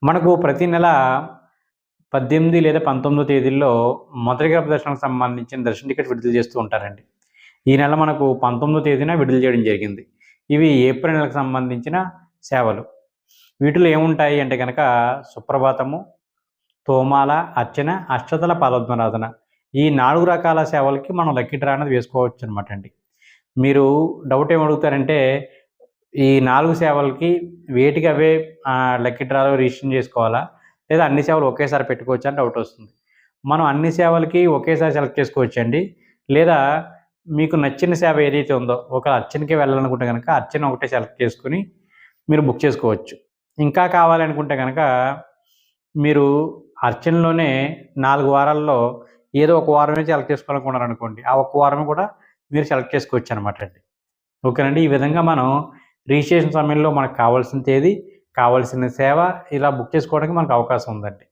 మనకు ప్రతి నెల 18 లేదా 19 తేదీల్లో మొదటి గర్భ దర్శనానికి సంబంధించిన దర్శన టికెట్ విడుదల చేస్తూ ఉంటారండి. ఈ నెల మనకు 19 తేదీన విడుదల చేయడం జరిగింది. ఇవి ఏప్రిల్ నెలకు సంబంధించిన సేవలు. వీటిలో ఏముంటాయి అంటే కనుక సుప్రభాతము, తోమాల, అర్చన, అష్టదళ పాదోద్భనాదన ఈ 4 రకాల సేవలకి మనం లక్కీ డ్రా అనేది వేసుకోవచ్చు అనమాట అండి. మీరు డౌట్ ఏమడుగుతారంటే ఈ 4 సేవలకి వేటికి అవే లక్కీ డ్రాలో రిజిస్ట్రేషన్ చేసుకోవాలా? లేదా అన్ని సేవలు ఒకేసారి పెట్టుకోవచ్చా అని డౌట్ వస్తుంది. మనం అన్ని సేవలకి ఒకేసారి సెలెక్ట్ చేసుకోవచ్చండి. లేదా మీకు నచ్చిన సేవ ఏదైతే ఉందో ఒక అర్చనకే వెళ్ళాలనుకుంటే కనుక అర్చన ఒకటే సెలెక్ట్ చేసుకొని మీరు బుక్ చేసుకోవచ్చు. ఇంకా కావాలనుకుంటే కనుక మీరు అర్చనలోనే 4 వారాల్లో ఏదో ఒక వారమే సెలెక్ట్ చేసుకోవాలనుకున్నారనుకోండి, ఆ ఒక్క వారమే కూడా మీరు సెలెక్ట్ చేసుకోవచ్చు అనమాట అండి. ఓకేనండి. ఈ విధంగా మనం రిజిస్ట్రేషన్ సమయంలో మనకు కావాల్సిన తేదీ, కావాల్సిన సేవ ఇలా బుక్ చేసుకోవడానికి మనకు అవకాశం ఉందండి.